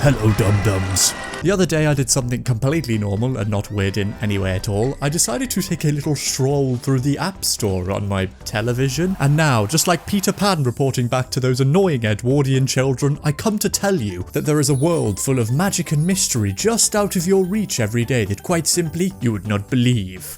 Hello, dum-dums. The other day I did something completely normal and not weird in any way at all. I decided to take a little stroll through the App Store on my television. And now, just like Peter Pan reporting back to those annoying Edwardian children, I come to tell you that there is a world full of magic and mystery just out of your reach every day that quite simply you would not believe.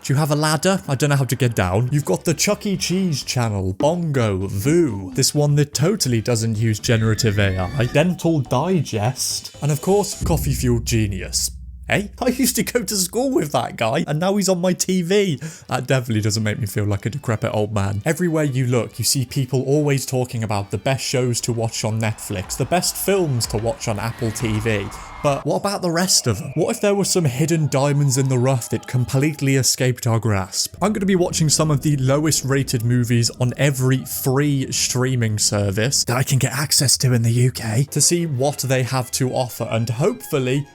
Do you have a ladder? I don't know how to get down. You've got the Chuck E. Cheese channel, Bongo, Voo, this one that totally doesn't use generative AI, Dental Digest, and of course, Coffee Fueled Genius. Hey, I used to go to school with that guy, and now he's on my TV. That definitely doesn't make me feel like a decrepit old man. Everywhere you look, you see people always talking about the best shows to watch on Netflix, the best films to watch on Apple TV. But what about the rest of them? What if there were some hidden diamonds in the rough that completely escaped our grasp? I'm going to be watching some of the lowest rated movies on every free streaming service that I can get access to in the UK to see what they have to offer and hopefully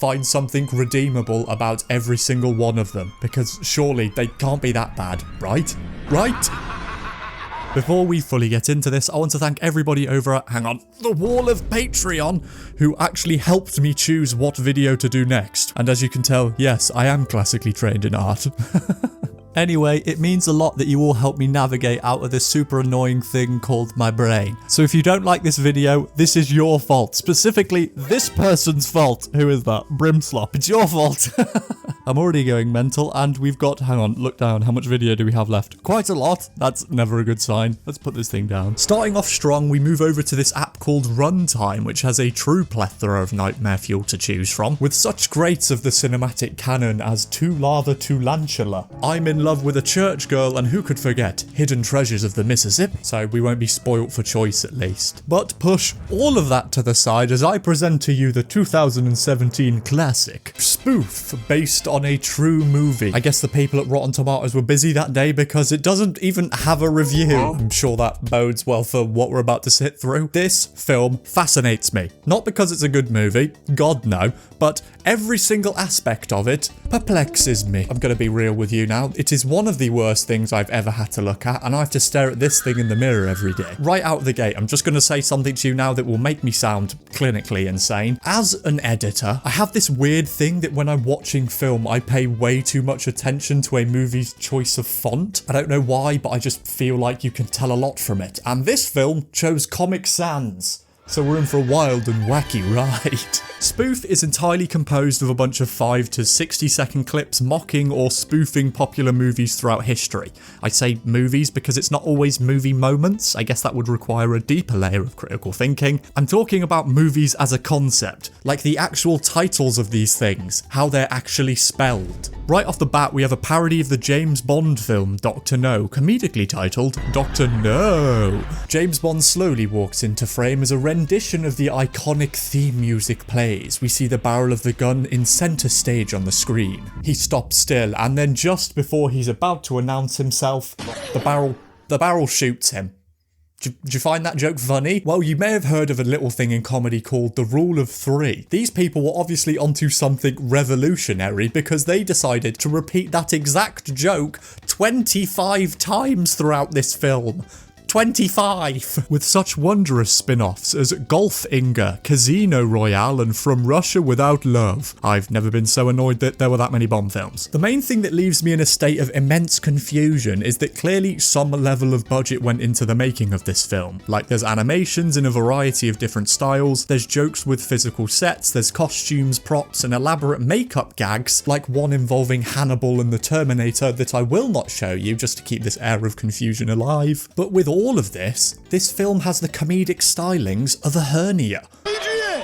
find something redeemable about every single one of them, because surely they can't be that bad, right? Before we fully get into this, I want to thank everybody over at, the wall of Patreon, who actually helped me choose what video to do next. And as you can tell, yes, I am classically trained in art. Anyway, it means a lot that you all help me navigate out of this super annoying thing called my brain. So if you don't like this video, this is your fault. Specifically, this person's fault. Who is that? Brimslop. It's your fault. I'm already going mental, and we've got, look down. How much video do we have left? Quite a lot. That's never a good sign. Let's put this thing down. Starting off strong, we move over to this app called Runtime, which has a true plethora of nightmare fuel to choose from, with such greats of the cinematic canon as Tu Lava Tu Lantula, I'm in Love with a Church Girl, and who could forget Hidden Treasures of the Mississippi? So we won't be spoilt for choice at least. But push all of that to the side as I present to you the 2017 classic, Spoof, based on a true movie. I guess the people at Rotten Tomatoes were busy that day because it doesn't even have a review. I'm sure that bodes well for what we're about to sit through. This film fascinates me. Not because it's a good movie, God no, but every single aspect of it perplexes me. I'm gonna be real with you now. It is one of the worst things I've ever had to look at, and I have to stare at this thing in the mirror every day. Right out of the gate, I'm just gonna say something to you now that will make me sound clinically insane. As an editor, I have this weird thing that when I'm watching film, I pay way too much attention to a movie's choice of font. I don't know why, but I just feel like you can tell a lot from it. And this film chose Comic Sans. So we're in for a wild and wacky ride. Spoof is entirely composed of a bunch of 5 to 60 second clips mocking or spoofing popular movies throughout history. I say movies because it's not always movie moments. I guess that would require a deeper layer of critical thinking. I'm talking about movies as a concept, like the actual titles of these things, how they're actually spelled. Right off the bat, we have a parody of the James Bond film Dr. No, comedically titled Dr. No. James Bond slowly walks into frame as a rendition of the iconic theme music plays. We see the barrel of the gun in center stage on the screen. He stops still, and then just before he's about to announce himself, the barrel shoots him. Did you find that joke funny? Well, you may have heard of a little thing in comedy called the Rule of Three. These people were obviously onto something revolutionary because they decided to repeat that exact joke 25 times throughout this film. 25! With such wondrous spin-offs as Golf Inga, Casino Royale, and From Russia Without Love. I've never been so annoyed that there were that many Bond films. The main thing that leaves me in a state of immense confusion is that clearly some level of budget went into the making of this film. Like, there's animations in a variety of different styles, there's jokes with physical sets, there's costumes, props, and elaborate makeup gags, like one involving Hannibal and the Terminator that I will not show you just to keep this air of confusion alive. But with all of this film has the comedic stylings of a hernia. Adrian!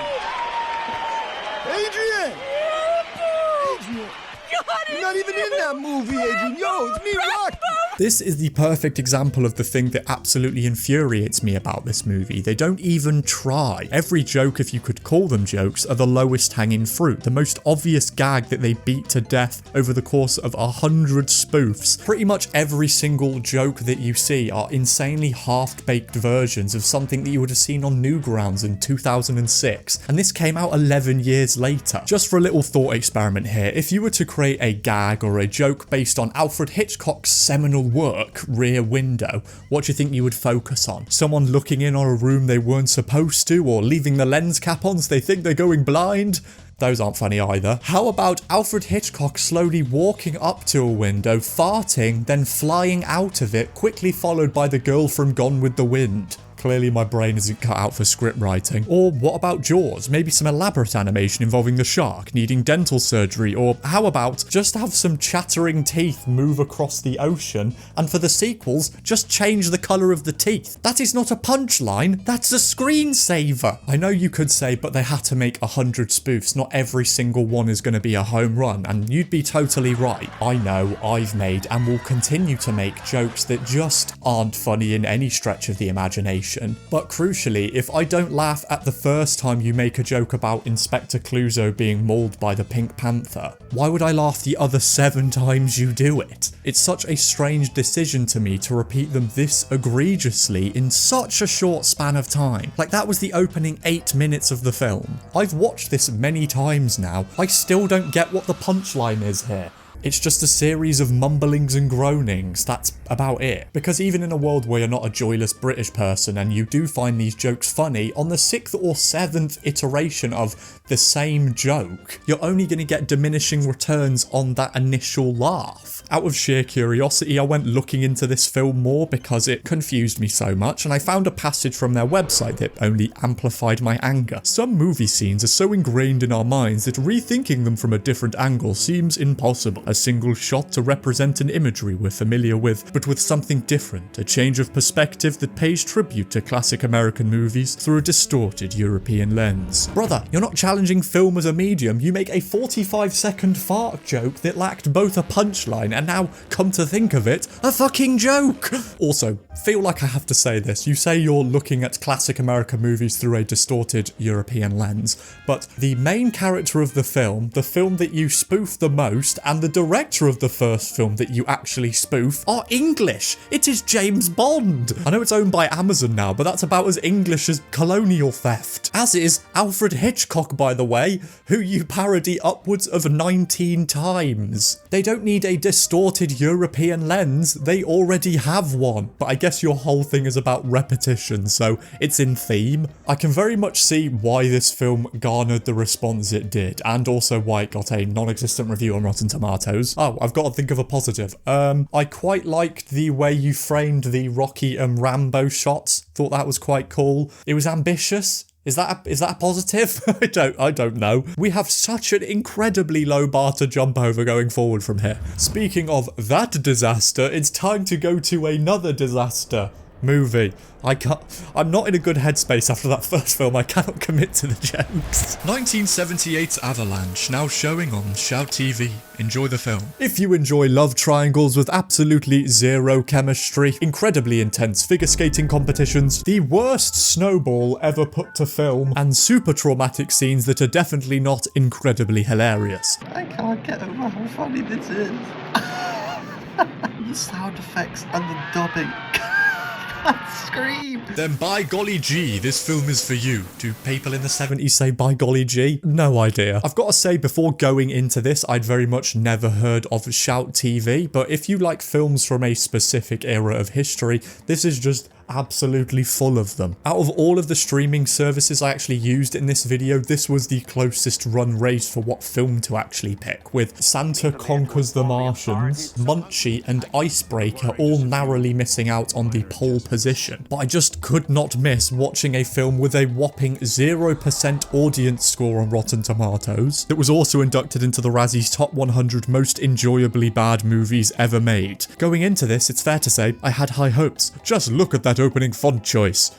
You're not even in that movie, Adrian. Yo, it's me, Rocky. This is the perfect example of the thing that absolutely infuriates me about this movie. They don't even try. Every joke, if you could call them jokes, are the lowest hanging fruit. The most obvious gag that they beat to death over the course of 100 spoofs. Pretty much every single joke that you see are insanely half-baked versions of something that you would have seen on Newgrounds in 2006. And this came out 11 years later. Just for a little thought experiment here, if you were to create a gag or a joke based on Alfred Hitchcock's seminal work rear window, what do you think you would focus on? Someone looking in on a room they weren't supposed to, or leaving the lens cap on so they think they're going blind? Those aren't funny either. How about Alfred Hitchcock slowly walking up to a window, farting, then flying out of it, quickly followed by the girl from Gone with the Wind? Clearly my brain isn't cut out for script writing. Or what about Jaws? Maybe some elaborate animation involving the shark needing dental surgery, or how about just have some chattering teeth move across the ocean, and for the sequels, just change the colour of the teeth. That is not a punchline, that's a screensaver. I know you could say, but they had to make 100 spoofs, not every single one is going to be a home run, and you'd be totally right. I know I've made and will continue to make jokes that just aren't funny in any stretch of the imagination. But crucially, if I don't laugh at the first time you make a joke about Inspector Clouseau being mauled by the Pink Panther, why would I laugh the other 7 times you do it? It's such a strange decision to me to repeat them this egregiously in such a short span of time. Like, that was the opening 8 minutes of the film. I've watched this many times now. I still don't get what the punchline is here. It's just a series of mumblings and groanings, that's about it. Because even in a world where you're not a joyless British person and you do find these jokes funny, on the 6th or 7th iteration of the same joke, you're only going to get diminishing returns on that initial laugh. Out of sheer curiosity, I went looking into this film more because it confused me so much, and I found a passage from their website that only amplified my anger. Some movie scenes are so ingrained in our minds that rethinking them from a different angle seems impossible. A single shot to represent an imagery we're familiar with, but with something different, a change of perspective that pays tribute to classic American movies through a distorted European lens. Brother, you're not challenging film as a medium, you make a 45-second fart joke that lacked both a punchline and now, come to think of it, a fucking joke! Also, feel like I have to say this, you say you're looking at classic American movies through a distorted European lens, but the main character of the film that you spoof the most, and the director of the first film that you actually spoof are English. It is James Bond. I know it's owned by Amazon now, but that's about as English as colonial theft. As is Alfred Hitchcock, by the way, who you parody upwards of 19 times. They don't need a distorted European lens, they already have one. But I guess your whole thing is about repetition, so it's in theme. I can very much see why this film garnered the response it did, and also why it got a non-existent review on Rotten Tomatoes. Oh, I've got to think of a positive. I quite liked the way you framed the Rocky and Rambo shots. Thought that was quite cool. It was ambitious. Is that a positive? I don't know. We have such an incredibly low bar to jump over going forward from here. Speaking of that disaster, it's time to go to another disaster movie. I'm not in a good headspace after that first film. I cannot commit to the jokes. 1978's Avalanche, now showing on Shout TV. Enjoy the film. If you enjoy love triangles with absolutely zero chemistry, incredibly intense figure skating competitions, the worst snowball ever put to film, and super traumatic scenes that are definitely not incredibly hilarious. I can't get over how funny this is. The sound effects and the dubbing. Scream! Then by golly gee, this film is for you. Do people in the 70s say by golly gee? No idea. I've got to say, before going into this, I'd very much never heard of Shout TV, but if you like films from a specific era of history, this is just absolutely full of them. Out of all of the streaming services I actually used in this video, this was the closest run race for what film to actually pick, with Santa Conquers the Martians, Munchie and Icebreaker all narrowly missing out on the pole position. But I just could not miss watching a film with a whopping 0% audience score on Rotten Tomatoes that was also inducted into the Razzies Top 100 Most Enjoyably Bad Movies Ever Made. Going into this, it's fair to say I had high hopes. Just look at that opening font choice.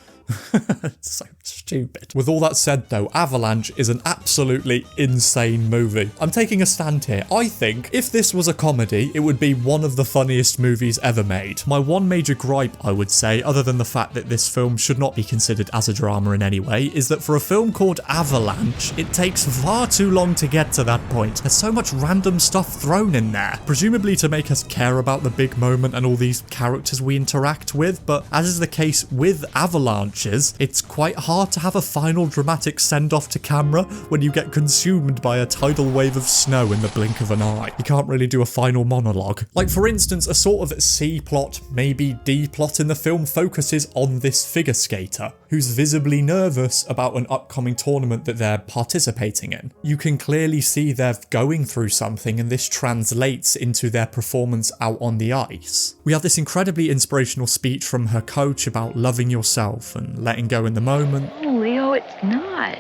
It's so stupid. With all that said though, Avalanche is an absolutely insane movie. I'm taking a stand here. I think if this was a comedy, it would be one of the funniest movies ever made. My one major gripe, I would say, other than the fact that this film should not be considered as a drama in any way, is that for a film called Avalanche, it takes far too long to get to that point. There's so much random stuff thrown in there, presumably to make us care about the big moment and all these characters we interact with, but as is the case with Avalanche, it's quite hard to have a final dramatic send-off to camera when you get consumed by a tidal wave of snow in the blink of an eye. You can't really do a final monologue. Like for instance, a sort of C plot, maybe D plot in the film focuses on this figure skater, who's visibly nervous about an upcoming tournament that they're participating in. You can clearly see they're going through something, and this translates into their performance out on the ice. We have this incredibly inspirational speech from her coach about loving yourself and letting go in the moment. Oh, Leo, it's not.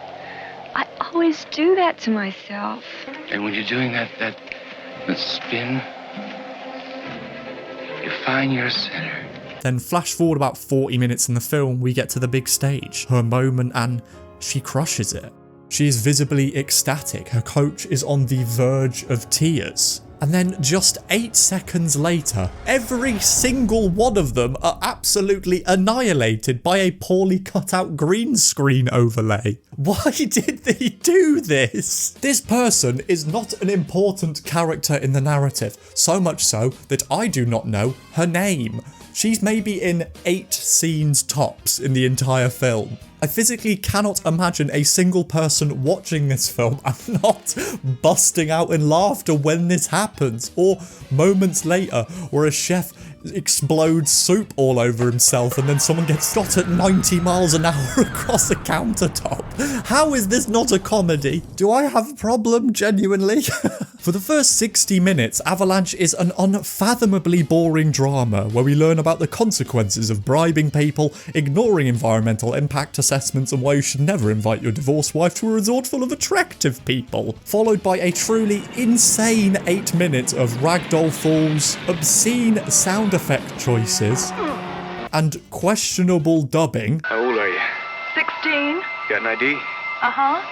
I always do that to myself. And when you're doing that spin, you find your center. Then flash forward about 40 minutes in the film, we get to the big stage, her moment, and she crushes it. She is visibly ecstatic, her coach is on the verge of tears. And then just 8 seconds later, every single one of them are absolutely annihilated by a poorly cut out green screen overlay. Why did they do this? This person is not an important character in the narrative, so much so that I do not know her name. She's maybe in 8 scenes tops in the entire film. I physically cannot imagine a single person watching this film and not busting out in laughter when this happens, or moments later where a chef explodes soup all over himself and then someone gets shot at 90 miles an hour across a countertop. How is this not a comedy? Do I have a problem, genuinely? For the first 60 minutes, Avalanche is an unfathomably boring drama where we learn about the consequences of bribing people, ignoring environmental impact assessments, and why you should never invite your divorced wife to a resort full of attractive people, followed by a truly insane 8 minutes of ragdoll falls, obscene sound effect choices, and questionable dubbing. How old are you? 16? Got an ID? Uh-huh.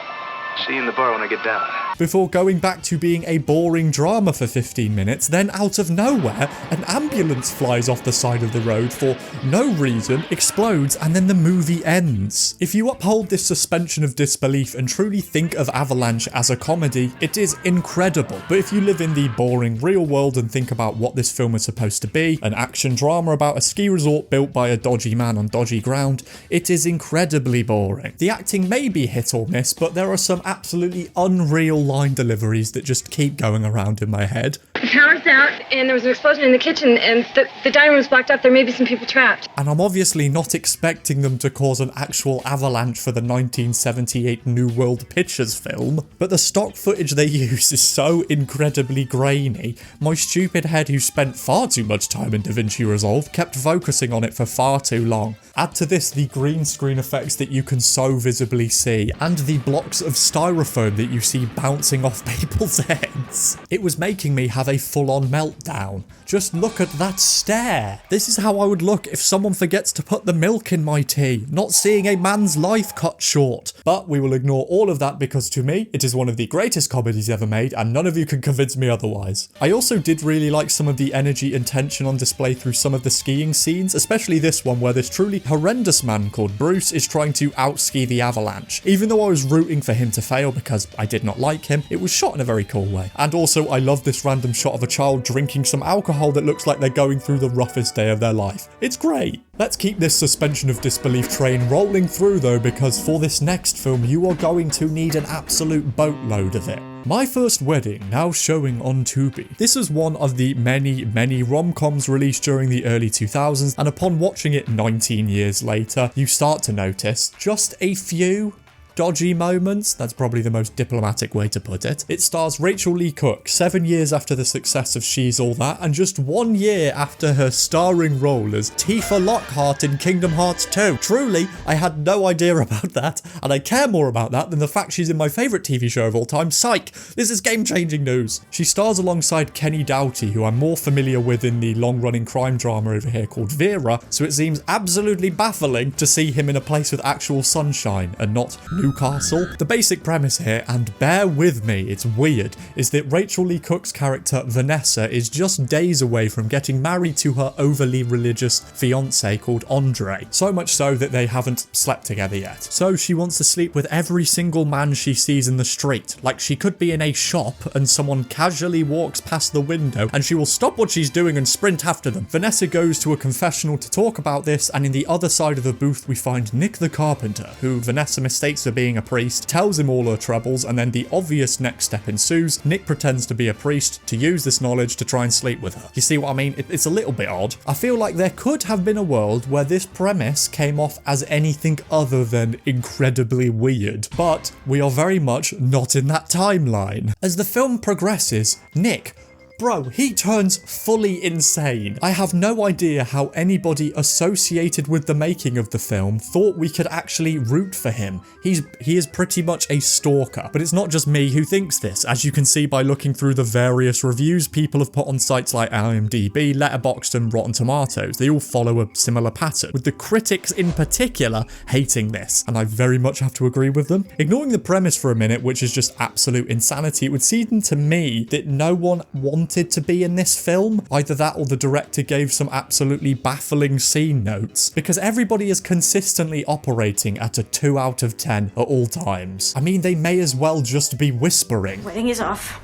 See you in the bar when I get down. Before going back to being a boring drama for 15 minutes, then out of nowhere, an ambulance flies off the side of the road for no reason, explodes, and then the movie ends. If you uphold this suspension of disbelief and truly think of Avalanche as a comedy, it is incredible. But if you live in the boring real world and think about what this film is supposed to be, an action drama about a ski resort built by a dodgy man on dodgy ground, it is incredibly boring. The acting may be hit or miss, but there are some absolutely unreal line deliveries that just keep going around in my head. The power's out, and there was an explosion in the kitchen, and the dining room's blocked up. There may be some people trapped. And I'm obviously not expecting them to cause an actual avalanche for the 1978 New World Pictures film, but the stock footage they use is so incredibly grainy, my stupid head, who spent far too much time in DaVinci Resolve, kept focusing on it for far too long. Add to this the green screen effects that you can so visibly see, and the blocks of styrofoam that you see bouncing off people's heads. It was making me have a full-on meltdown. Just look at that stare. This is how I would look if someone forgets to put the milk in my tea, not seeing a man's life cut short. But we will ignore all of that because to me, it is one of the greatest comedies ever made, and none of you can convince me otherwise. I also did really like some of the energy and tension on display through some of the skiing scenes, especially this one where this truly horrendous man called Bruce is trying to outski the Avalanche. Even though I was rooting for him to fail because I did not like him, it was shot in a very cool way. And also, I love this random shot of a child drinking some alcohol that looks like they're going through the roughest day of their life. It's great. Let's keep this suspension of disbelief train rolling through though, because for this next film, you are going to need an absolute boatload of it. My First Wedding, now showing on Tubi. This is one of the many rom-coms released during the early 2000s, and upon watching it 19 years later, you start to notice just a few dodgy moments. That's probably the most diplomatic way to put it. It stars Rachel Lee Cook 7 years after the success of She's All That, and just 1 year after her starring role as Tifa Lockhart in Kingdom Hearts 2. Truly, I had no idea about that, and I care more about that than the fact she's in my favourite TV show of all time, Psych. This is game-changing news. She stars alongside Kenny Doughty, who I'm more familiar with in the long-running crime drama over here called Vera, so it seems absolutely baffling to see him in a place with actual sunshine and not Newcastle. The basic premise here, and bear with me, it's weird, is that Rachel Lee Cook's character Vanessa is just days away from getting married to her overly religious fiance called Andre. So much so that they haven't slept together yet. So she wants to sleep with every single man she sees in the street. Like, she could be in a shop and someone casually walks past the window and she will stop what she's doing and sprint after them. Vanessa goes to a confessional to talk about this, and in the other side of the booth we find Nick the carpenter, who Vanessa mistakes for being a priest, tells him all her troubles, and then the obvious next step ensues. Nick pretends to be a priest to use this knowledge to try and sleep with her. You see what I mean? It's a little bit odd. I feel like there could have been a world where this premise came off as anything other than incredibly weird, but we are very much not in that timeline. As the film progresses, Nick, bro, he turns fully insane. I have no idea how anybody associated with the making of the film thought we could actually root for him. He is pretty much a stalker, but it's not just me who thinks this, as you can see by looking through the various reviews people have put on sites like IMDb, Letterboxd and Rotten Tomatoes. They all follow a similar pattern, with the critics in particular hating this, and I very much have to agree with them. Ignoring the premise for a minute, which is just absolute insanity, it would seem to me that no one wanted to be in this film. Either that or the director gave some absolutely baffling scene notes, because everybody is consistently operating at a 2 out of 10 at all times. I mean, they may as well just be whispering. Wedding is off.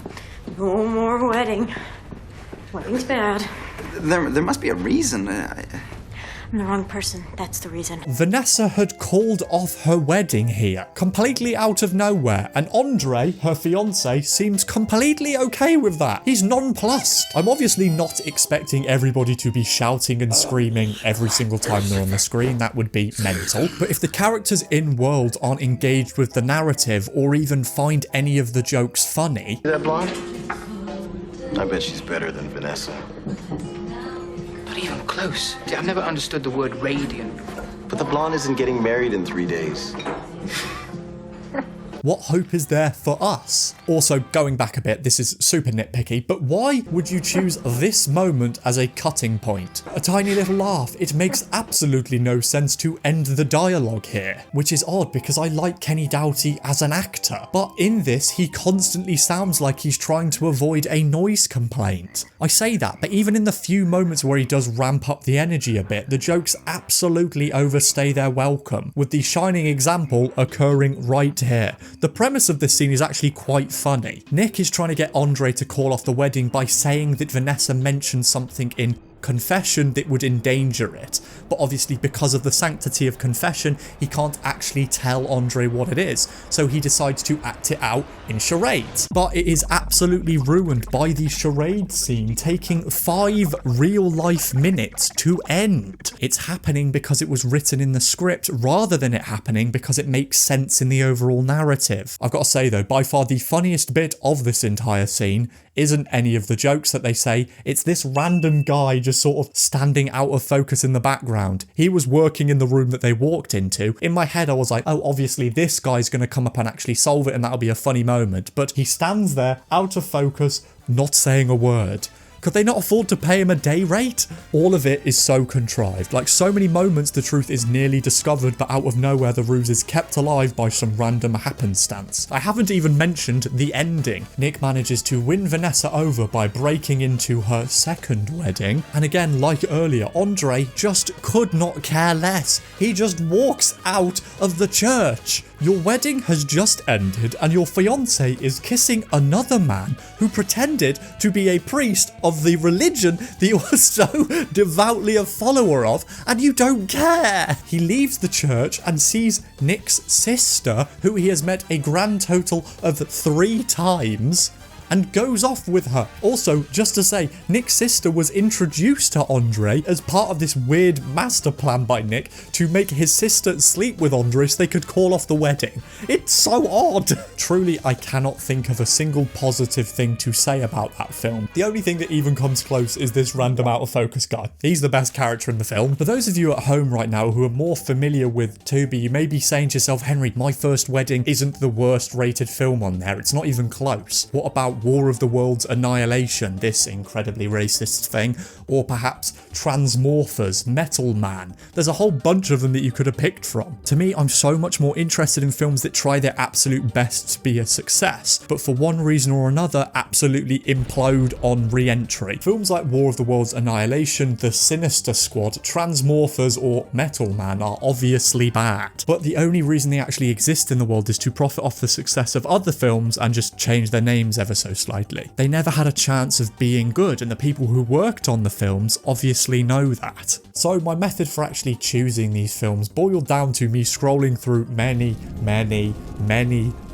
No more wedding. Wedding's bad. There must be a reason. I'm the wrong person. That's the reason. Vanessa had called off her wedding here, completely out of nowhere, and Andre, her fiance, seems completely okay with that. He's nonplussed. I'm obviously not expecting everybody to be shouting and screaming every single time they're on the screen. That would be mental. But if the characters in-world aren't engaged with the narrative or even find any of the jokes funny... That blonde? I bet she's better than Vanessa. Not even close. See, I've never understood the word radiant. But the blonde isn't getting married in 3 days. What hope is there for us? Also, going back a bit, this is super nitpicky, but why would you choose this moment as a cutting point? A tiny little laugh. It makes absolutely no sense to end the dialogue here, which is odd because I like Kenny Doughty as an actor, but in this he constantly sounds like he's trying to avoid a noise complaint. I say that, but even in the few moments where he does ramp up the energy a bit, the jokes absolutely overstay their welcome, with the shining example occurring right here. The premise of this scene is actually quite funny. Nick is trying to get Andre to call off the wedding by saying that Vanessa mentioned something in confession that would endanger it, but obviously because of the sanctity of confession he can't actually tell Andre what it is, so he decides to act it out in charades. But it is absolutely ruined by the charade scene taking 5 real life minutes to end. It's happening because it was written in the script rather than it happening because it makes sense in the overall narrative. I've got to say though, by far the funniest bit of this entire scene isn't any of the jokes that they say, it's this random guy just sort of standing out of focus in the background. He was working in the room that they walked into. In my head I was like, oh, obviously this guy's going to come up and actually solve it and that'll be a funny moment, but he stands there out of focus, not saying a word. Could they not afford to pay him a day rate? All of it is so contrived. Like so many moments the truth is nearly discovered, but out of nowhere the ruse is kept alive by some random happenstance. I haven't even mentioned the ending. Nick manages to win Vanessa over by breaking into her second wedding. And again, like earlier, Andre just could not care less. He just walks out of the church. Your wedding has just ended and your fiance is kissing another man who pretended to be a priest of the religion that you are so devoutly a follower of, and you don't care. He leaves the church and sees Nick's sister, who he has met a grand total of 3 times, and goes off with her. Also, just to say, Nick's sister was introduced to Andre as part of this weird master plan by Nick to make his sister sleep with Andre so they could call off the wedding. It's so odd. Truly, I cannot think of a single positive thing to say about that film. The only thing that even comes close is this random out of focus guy. He's the best character in the film. For those of you at home right now who are more familiar with Tubi, you may be saying to yourself, Henry, My First Wedding isn't the worst rated film on there. It's not even close. What about War of the Worlds Annihilation, this incredibly racist thing, or perhaps Transmorphers, Metal Man. There's a whole bunch of them that you could have picked from. To me, I'm so much more interested in films that try their absolute best to be a success, but for one reason or another absolutely implode on re-entry. Films like War of the Worlds Annihilation, The Sinister Squad, Transmorphers, or Metal Man are obviously bad, but the only reason they actually exist in the world is to profit off the success of other films and just change their names ever so slightly. They never had a chance of being good, and the people who worked on the films obviously know that. So my method for actually choosing these films boiled down to me scrolling through many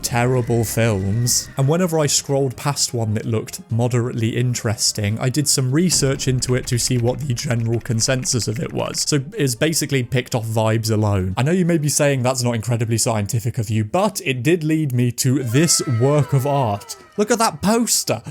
terrible films, and whenever I scrolled past one that looked moderately interesting, I did some research into it to see what the general consensus of it was. So it's basically picked off vibes alone. I know you may be saying that's not incredibly scientific of you, but it did lead me to this work of art. Look at that poster!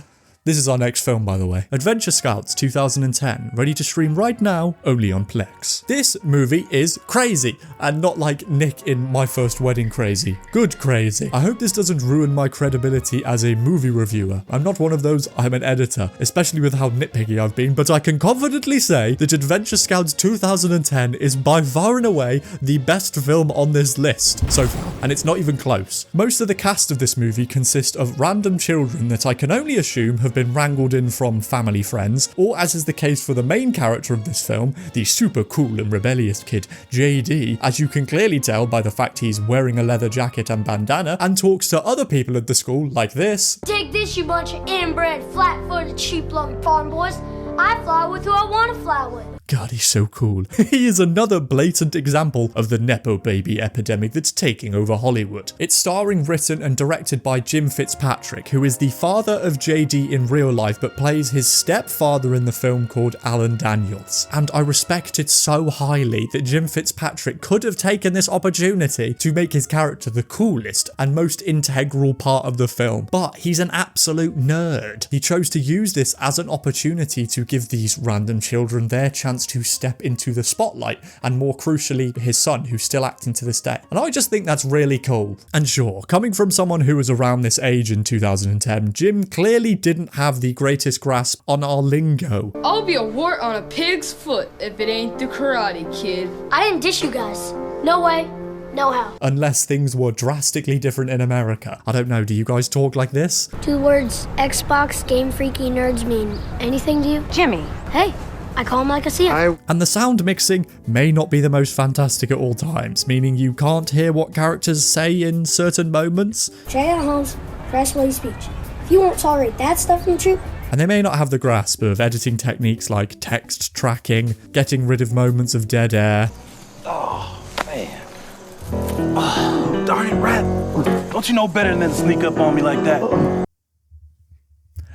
This is our next film, by the way. Adventure Scouts 2010, ready to stream right now, only on Plex. This movie is crazy, and not like Nick in My First Wedding crazy. Good crazy. I hope this doesn't ruin my credibility as a movie reviewer. I'm not one of those, I'm an editor, especially with how nitpicky I've been, but I can confidently say that Adventure Scouts 2010 is by far and away the best film on this list so far, and it's not even close. Most of the cast of this movie consist of random children that I can only assume have been wrangled in from family friends, or as is the case for the main character of this film, the super cool and rebellious kid JD, as you can clearly tell by the fact he's wearing a leather jacket and bandana and talks to other people at the school like this. Take this, you bunch of inbred, flat-footed, sheep-loving farm boys. I fly with who I want to fly with. God, he's so cool. He is another blatant example of the Nepo baby epidemic that's taking over Hollywood. It's starring, written and directed by Jim Fitzpatrick, who is the father of JD in real life but plays his stepfather in the film called Alan Daniels. And I respect it so highly that Jim Fitzpatrick could have taken this opportunity to make his character the coolest and most integral part of the film, but he's an absolute nerd. He chose to use this as an opportunity to give these random children their chance to step into the spotlight, and more crucially his son, who's still acting to this day. And I just think that's really cool. And sure, coming from someone who was around this age in 2010, Jim clearly didn't have the greatest grasp on our lingo. I'll be a wart on a pig's foot if it ain't the Karate Kid. I didn't dish you guys. No way. No how. Unless things were drastically different in America. I don't know, do you guys talk like this? 2 words, Xbox Game Freaky Nerds mean anything to you? Jimmy. Hey, I call him like I see him. And the sound mixing may not be the most fantastic at all times, meaning you can't hear what characters say in certain moments. Try out Holmes, freshly speech. If you won't tolerate that stuff from Troop. And they may not have the grasp of editing techniques like text tracking, getting rid of moments of dead air. Oh, man. Oh, darn it, rat. Don't you know better than to sneak up on me like that?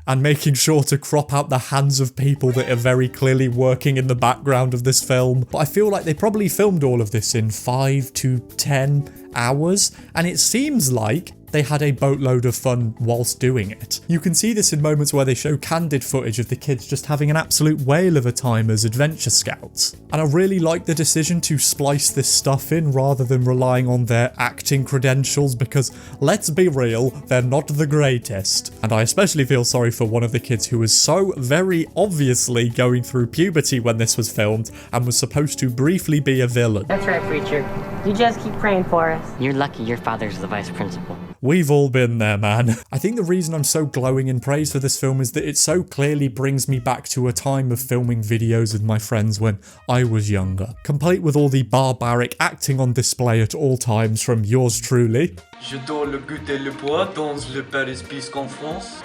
And making sure to crop out the hands of people that are very clearly working in the background of this film. But I feel like they probably filmed all of this in 5 to 10 hours, and it seems like they had a boatload of fun whilst doing it. You can see this in moments where they show candid footage of the kids just having an absolute whale of a time as adventure scouts. And I really like the decision to splice this stuff in rather than relying on their acting credentials, because let's be real, they're not the greatest. And I especially feel sorry for one of the kids who was so very obviously going through puberty when this was filmed and was supposed to briefly be a villain. That's right, preacher. You just keep praying for us. You're lucky your father's the vice principal. We've all been there, man. I think the reason I'm so glowing in praise for this film is that it so clearly brings me back to a time of filming videos with my friends when I was younger, complete with all the barbaric acting on display at all times from yours truly. Je dois le goûter le poids dans le Paris Bisque en France.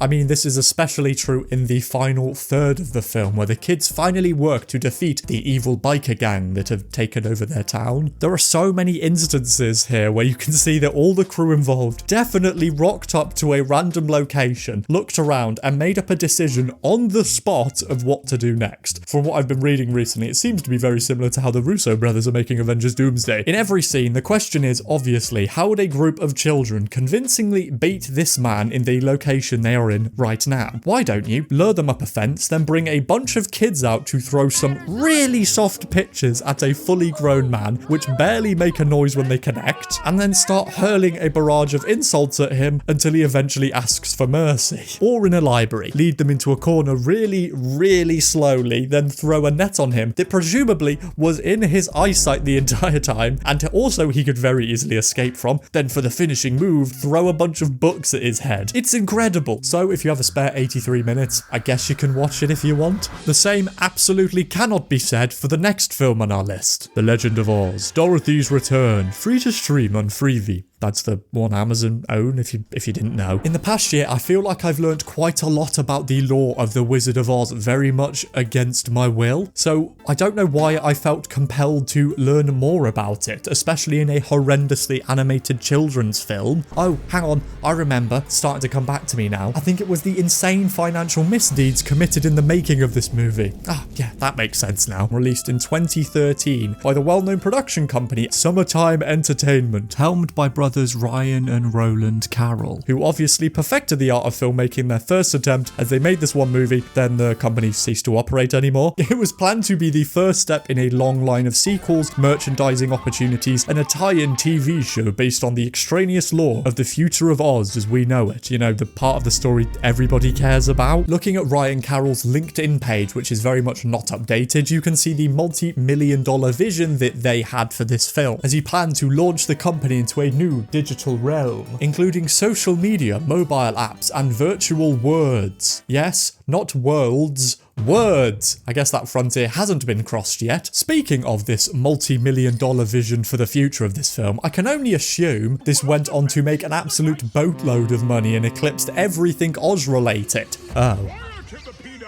I mean, this is especially true in the final third of the film, where the kids finally work to defeat the evil biker gang that have taken over their town. There are so many instances here where you can see that all the crew involved definitely rocked up to a random location, looked around, and made up a decision on the spot of what to do next. From what I've been reading recently, it seems to be very similar to how the Russo brothers are making Avengers Doomsday. In every scene, the question is, obviously, how would a group of children convincingly beat this man in the location they are in right now. Why don't you lure them up a fence, then bring a bunch of kids out to throw some really soft pitches at a fully grown man, which barely make a noise when they connect, and then start hurling a barrage of insults at him until he eventually asks for mercy. Or in a library, lead them into a corner really slowly, then throw a net on him that presumably was in his eyesight the entire time, and also he could very easily escape from, then for the finishing move, throw a bunch of books at his head. It's incredible. So if you have a spare 83 minutes, I guess you can watch it if you want. The same absolutely cannot be said for the next film on our list, The Legend of Oz, Dorothy's Return, free to stream on freevee. That's the one Amazon own, if you didn't know. In the past year, I feel like I've learned quite a lot about the lore of The Wizard of Oz very much against my will. So I don't know why I felt compelled to learn more about it, especially in a horrendously animated children's film. Oh, hang on, I remember, it's starting to come back to me now. I think it was the insane financial misdeeds committed in the making of this movie. Ah, yeah, that makes sense now. Released in 2013 by the well-known production company Summertime Entertainment, helmed by brothers Ryan and Roland Carroll, who obviously perfected the art of filmmaking in their first attempt as they made this one movie, then the company ceased to operate anymore. It was planned to be the first step in a long line of sequels, merchandising opportunities, and a tie-in TV show based on the extraneous lore of the future of Oz as we know it. You know, the part of the story everybody cares about. Looking at Ryan Carroll's LinkedIn page, which is very much not updated, you can see the multi-million-dollar vision that they had for this film, as he planned to launch the company into a new digital realm, including social media, mobile apps, and virtual worlds. Yes, not worlds, words. I guess that frontier hasn't been crossed yet. Speaking of this multi-million-dollar vision for the future of this film, I can only assume this went on to make an absolute boatload of money and eclipsed everything Oz-related. Oh.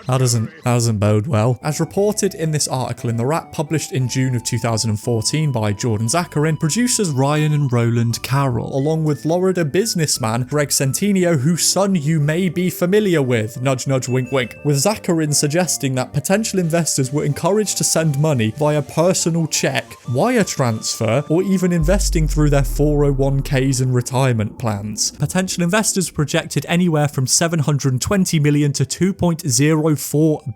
That doesn't bode well. As reported in this article in The Wrap, published in June of 2014 by Jordan Zacharin, producers Ryan and Roland Carroll, along with Florida businessman Greg Centineo, whose son you may be familiar with, nudge nudge wink wink, with Zacharin suggesting that potential investors were encouraged to send money via personal check, wire transfer, or even investing through their 401ks and retirement plans. Potential investors projected anywhere from $720 million to $2.04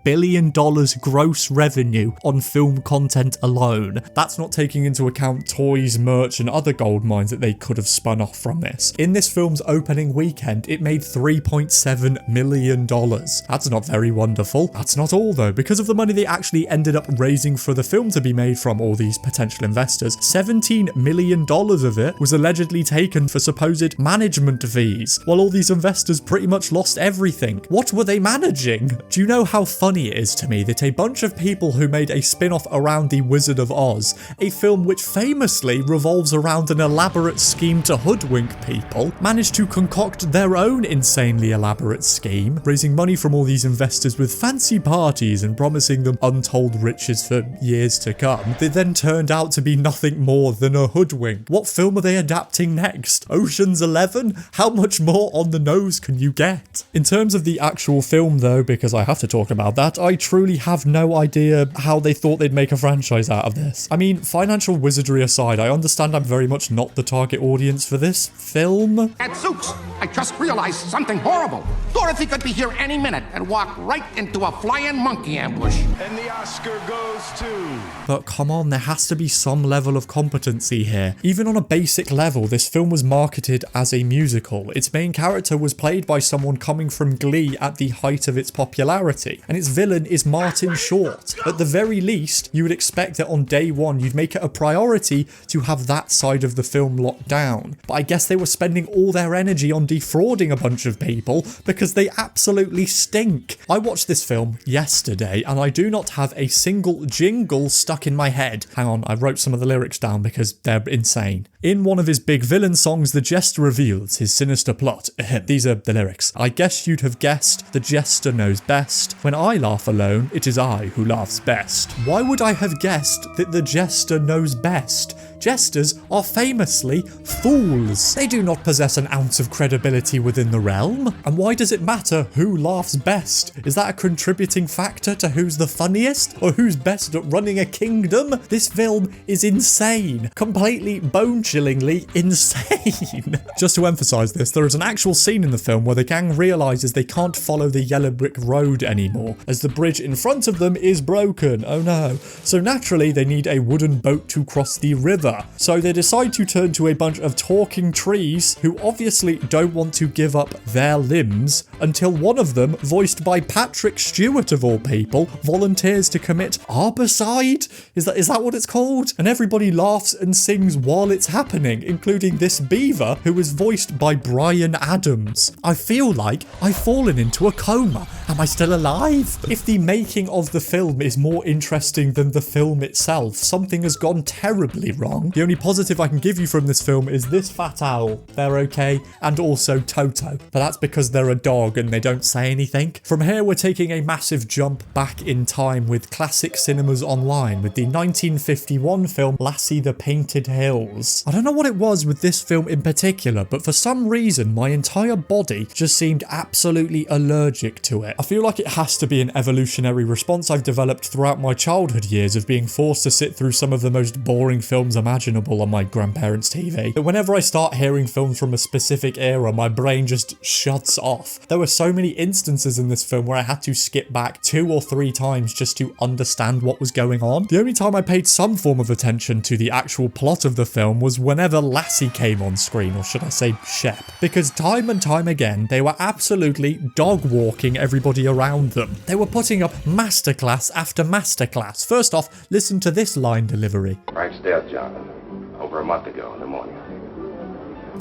billion gross revenue on film content alone. That's not taking into account toys, merch, and other gold mines that they could have spun off from this. In this film's opening weekend, it made $3.7 million. That's not very wonderful. That's not all though. Because of the money they actually ended up raising for the film to be made from all these potential investors, $17 million of it was allegedly taken for supposed management fees, while all these investors pretty much lost everything. What were they managing? Do you know how funny it is to me that a bunch of people who made a spin-off around The Wizard of Oz, a film which famously revolves around an elaborate scheme to hoodwink people, managed to concoct their own insanely elaborate scheme, raising money from all these investors with fancy parties and promising them untold riches for years to come, that then turned out to be nothing more than a hoodwink. What film are they adapting next? Ocean's 11? How much more on the nose can you get? In terms of the actual film though, because I have to talk about that, I truly have no idea how they thought they'd make a franchise out of this. I mean, financial wizardry aside, I understand I'm very much not the target audience for this film. Gadzooks! I just realized something horrible. Dorothy could be here any minute and walk right into a flying monkey ambush. And the Oscar goes to... But come on, there has to be some level of competency here. Even on a basic level, this film was marketed as a musical. Its main character was played by someone coming from Glee at the height of its popularity, and its villain is Martin Short. At the very least, you would expect that on day one, you'd make it a priority to have that side of the film locked down. But I guess they were spending all their energy on defrauding a bunch of people because they absolutely stink. I watched this film yesterday, and I do not have a single jingle stuck in my head. Hang on, I wrote some of the lyrics down because they're insane. In one of his big villain songs, the jester reveals his sinister plot. These are the lyrics. I guess you'd have guessed the jester knows best. When I laugh alone, it is I who laughs best. Why would I have guessed that the jester knows best? Jesters are famously fools. They do not possess an ounce of credibility within the realm. And why does it matter who laughs best? Is that a contributing factor to who's the funniest or who's best at running a kingdom? This film is insane, completely bone bone-chillingly insane. Just to emphasize this, there is an actual scene in the film where the gang realizes they can't follow the yellow brick road anymore, as the bridge in front of them is broken. Oh no. So naturally, they need a wooden boat to cross the river. So they decide to turn to a bunch of talking trees who obviously don't want to give up their limbs until one of them, voiced by Patrick Stewart of all people, volunteers to commit arbicide? Is that what it's called? And everybody laughs and sings while it's happening, including this beaver who is voiced by Brian Adams. I feel like I've fallen into a coma. Am I still alive? If the making of the film is more interesting than the film itself, something has gone terribly wrong. The only positive I can give you from this film is this fat owl. They're okay. And also Toto. But that's because they're a dog and they don't say anything. From here, we're taking a massive jump back in time with classic cinemas online with the 1951 film Lassie the Painted Hills. I don't know what it was with this film in particular, but for some reason my entire body just seemed absolutely allergic to it. I feel like it has to be an evolutionary response I've developed throughout my childhood years of being forced to sit through some of the most boring films imaginable on my grandparents' TV. But whenever I start hearing films from a specific era, my brain just shuts off. There were so many instances in this film where I had to skip back 2 or 3 times just to understand what was going on. The only time I paid some form of attention to the actual plot of the film was whenever Lassie came on screen, or should I say Shep, because time and time again they were absolutely dog walking everybody around them. They were putting up masterclass after masterclass. First off, listen to this line delivery. Frank's death, Jonathan. Over a month ago in the morning.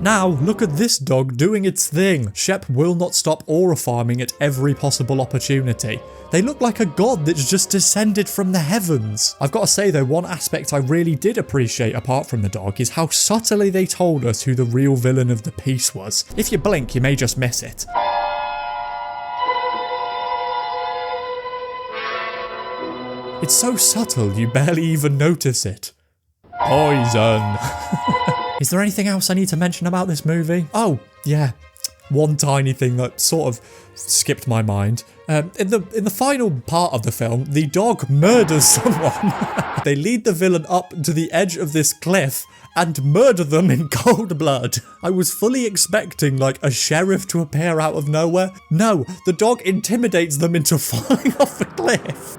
Now, look at this dog doing its thing. Shep will not stop aura farming at every possible opportunity. They look like a god that's just descended from the heavens. I've got to say though, one aspect I really did appreciate apart from the dog is how subtly they told us who the real villain of the piece was. If you blink, you may just miss it. It's so subtle, you barely even notice it. Poison. Is there anything else I need to mention about this movie? Oh, yeah. One tiny thing that sort of skipped my mind. In the final part of the film, the dog murders someone. They lead the villain up to the edge of this cliff and murder them in cold blood. I was fully expecting like a sheriff to appear out of nowhere. No, the dog intimidates them into falling off the cliff.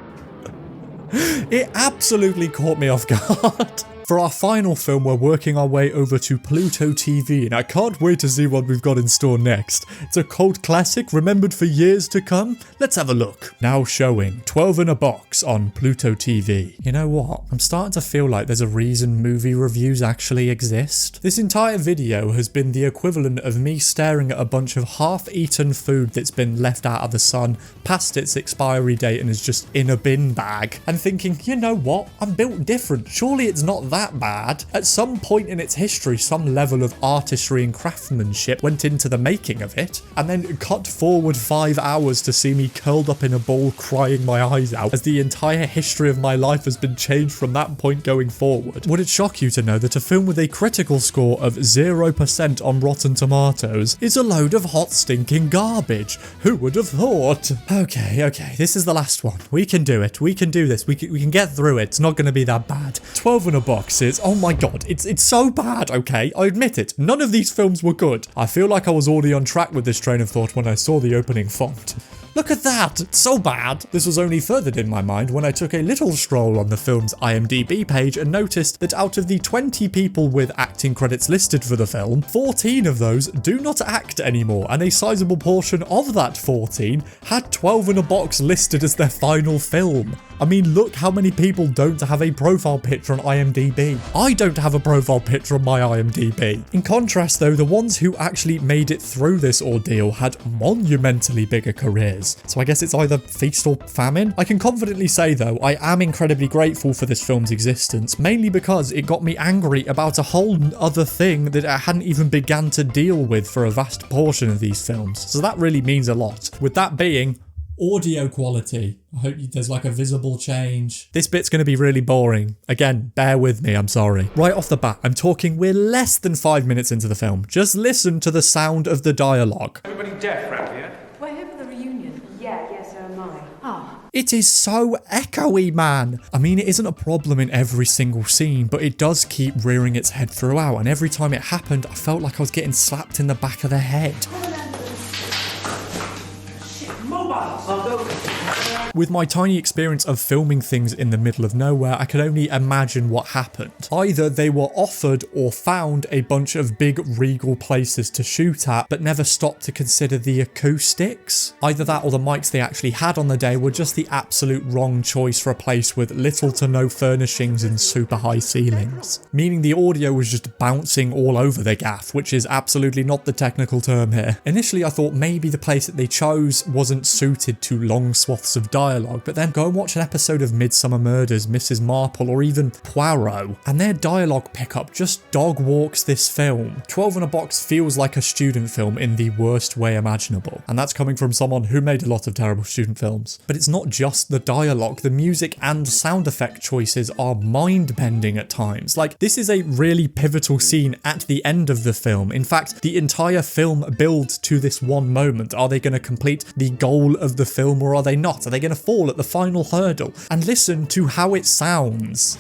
It absolutely caught me off guard. For our final film, we're working our way over to Pluto TV, and I can't wait to see what we've got in store next. It's a cult classic remembered for years to come. Let's have a look. Now showing 12 in a Box on Pluto TV. You know what? I'm starting to feel like there's a reason movie reviews actually exist. This entire video has been the equivalent of me staring at a bunch of half-eaten food that's been left out of the sun past its expiry date and is just in a bin bag, and thinking, you know what? I'm built different. Surely it's not that bad. At some point in its history, some level of artistry and craftsmanship went into the making of it, and then cut forward 5 hours to see me curled up in a ball crying my eyes out as the entire history of my life has been changed from that point going forward. Would it shock you to know that a film with a critical score of 0% on Rotten Tomatoes is a load of hot stinking garbage? Who would have thought? Okay, this is the last one. We can do it. We can do this. We can get through it. It's not going to be that bad. 12 in a Box. Oh my god, it's so bad, okay? I admit it. None of these films were good. I feel like I was already on track with this train of thought when I saw the opening font. Look at that, it's so bad. This was only furthered in my mind when I took a little stroll on the film's IMDb page and noticed that out of the 20 people with acting credits listed for the film, 14 of those do not act anymore, and a sizable portion of that 14 had 12 in a Box listed as their final film. I mean, look how many people don't have a profile picture on IMDb. I don't have a profile picture on my IMDb. In contrast though, the ones who actually made it through this ordeal had monumentally bigger careers. So I guess it's either feast or famine. I can confidently say though, I am incredibly grateful for this film's existence, mainly because it got me angry about a whole other thing that I hadn't even began to deal with for a vast portion of these films. So that really means a lot. With that being, audio quality. I hope there's like a visible change. This bit's going to be really boring. Again, bear with me, I'm sorry. Right off the bat, I'm talking we're less than 5 minutes into the film. Just listen to the sound of the dialogue. Everybody deaf around here? We're here for the reunion. Yeah, so am I. Oh, It is so echoey, man. I mean, it isn't a problem in every single scene, but it does keep rearing its head throughout, and every time it happened, I felt like I was getting slapped in the back of the head. With my tiny experience of filming things in the middle of nowhere, I could only imagine what happened. Either they were offered or found a bunch of big regal places to shoot at, but never stopped to consider the acoustics. Either that or the mics they actually had on the day were just the absolute wrong choice for a place with little to no furnishings and super high ceilings. Meaning the audio was just bouncing all over the gaff, which is absolutely not the technical term here. Initially I thought maybe the place that they chose wasn't suited to long swaths of dialogue, but then go and watch an episode of Midsummer Murders, Mrs. Marple, or even Poirot, and their dialogue pickup just dog walks this film. 12 in a Box feels like a student film in the worst way imaginable, and that's coming from someone who made a lot of terrible student films. But it's not just the dialogue, the music and sound effect choices are mind-bending at times. Like, this is a really pivotal scene at the end of the film. In fact, the entire film builds to this one moment. Are they going to complete the goal of the film or are they not? Are they going to fall at the final hurdle? And listen to how it sounds.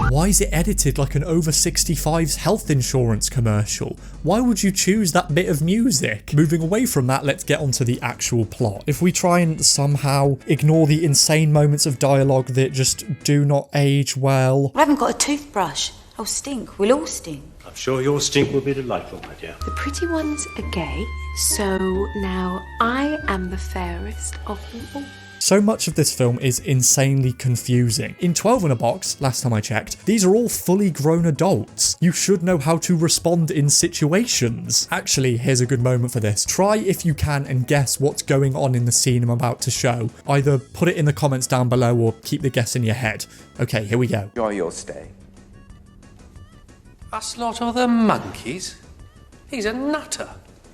Why is it edited like an over 65's health insurance commercial? Why would you choose that bit of music? Moving away from that, let's get onto the actual plot. If we try and somehow ignore the insane moments of dialogue that just do not age well. I haven't got a toothbrush. I'll stink. We'll all stink. I'm sure your stink will be delightful, my dear. The pretty ones are gay, so now I am the fairest of them all. So much of this film is insanely confusing. In 12 in a Box, last time I checked, these are all fully grown adults. You should know how to respond in situations. Actually, here's a good moment for this. Try if you can and guess what's going on in the scene I'm about to show. Either put it in the comments down below or keep the guess in your head. Okay, here we go. Enjoy your stay. Us lot of the monkeys? He's a nutter.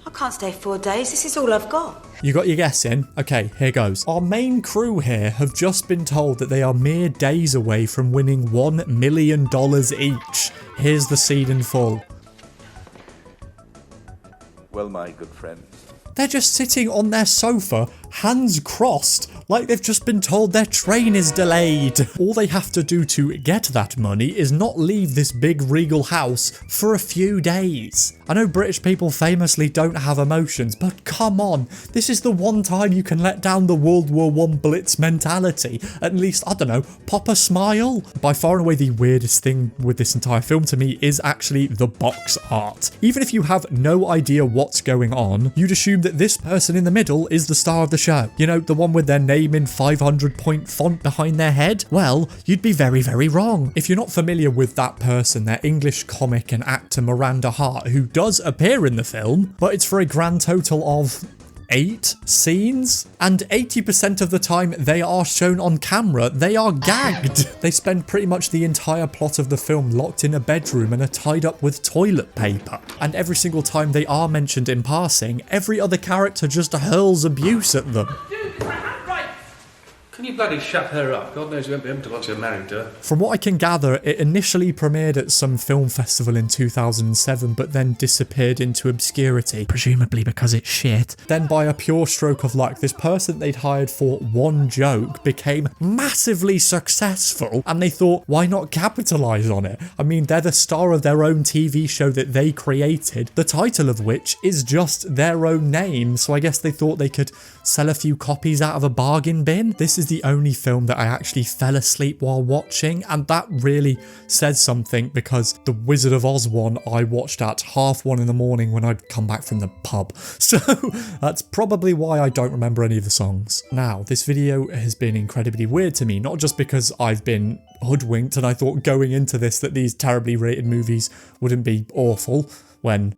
I can't stay 4 days. This is all I've got. You got your guess in? Okay, here goes. Our main crew here have just been told that they are mere days away from winning $1 million each. Here's the scene in full. Well, my good friend. They're just sitting on their sofa, hands crossed, like they've just been told their train is delayed. All they have to do to get that money is not leave this big regal house for a few days. I know British people famously don't have emotions, but come on, this is the one time you can let down the World War I Blitz mentality. At least, I don't know, pop a smile. By far and away the weirdest thing with this entire film to me is actually the box art. Even if you have no idea what's going on, you'd assume that this person in the middle is the star of the show. You know, the one with their name in 500-point font behind their head? Well, you'd be very, very wrong. If you're not familiar with that person, they're English comic and actor Miranda Hart, who does appear in the film, but it's for a grand total of 8 scenes, and 80% of the time they are shown on camera, they are gagged. They spend pretty much the entire plot of the film locked in a bedroom and are tied up with toilet paper. And every single time they are mentioned in passing, every other character just hurls abuse at them. Can you bloody shut her up? God knows you won't be able to once you're married to her. From what I can gather, it initially premiered at some film festival in 2007, but then disappeared into obscurity, presumably because it's shit. Then by a pure stroke of luck, this person they'd hired for one joke became massively successful, and they thought, why not capitalize on it? I mean, they're the star of their own TV show that they created, the title of which is just their own name, so I guess they thought they could sell a few copies out of a bargain bin. This is the only film that I actually fell asleep while watching, and that really says something because the Wizard of Oz one I watched at 1:30 in the morning when I'd come back from the pub. So that's probably why I don't remember any of the songs. Now, this video has been incredibly weird to me, not just because I've been hoodwinked and I thought going into this that these terribly rated movies wouldn't be awful when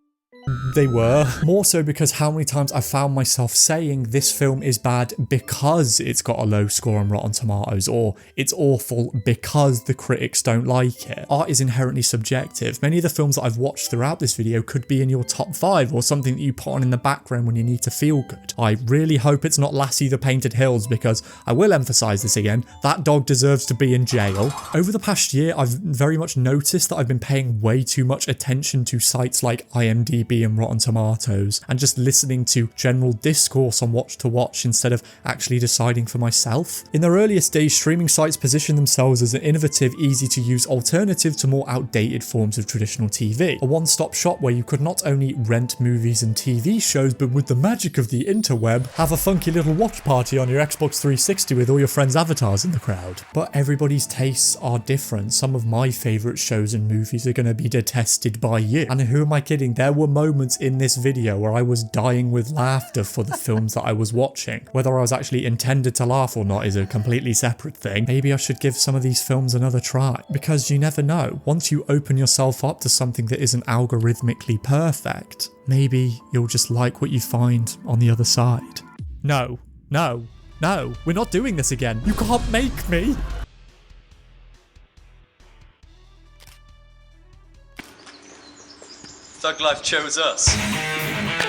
they were. More so because how many times I found myself saying this film is bad because it's got a low score on Rotten Tomatoes, or it's awful because the critics don't like it. Art is inherently subjective. Many of the films that I've watched throughout this video could be in your top 5 or something that you put on in the background when you need to feel good. I really hope it's not Lassie the Painted Hills, because I will emphasize this again, that dog deserves to be in jail. Over the past year, I've very much noticed that I've been paying way too much attention to sites like IMDb Tubi and Rotten Tomatoes and just listening to general discourse on what to watch instead of actually deciding for myself. In their earliest days, streaming sites positioned themselves as an innovative, easy to use alternative to more outdated forms of traditional TV. A one-stop shop where you could not only rent movies and TV shows, but with the magic of the interweb, have a funky little watch party on your Xbox 360 with all your friends' avatars in the crowd. But everybody's tastes are different. Some of my favourite shows and movies are going to be detested by you. And who am I kidding? There were moments in this video where I was dying with laughter for the films that I was watching. Whether I was actually intended to laugh or not is a completely separate thing. Maybe I should give some of these films another try, because you never know. Once you open yourself up to something that isn't algorithmically perfect, maybe you'll just like what you find on the other side. No, no, no, we're not doing this again. You can't make me. Thug Life chose us.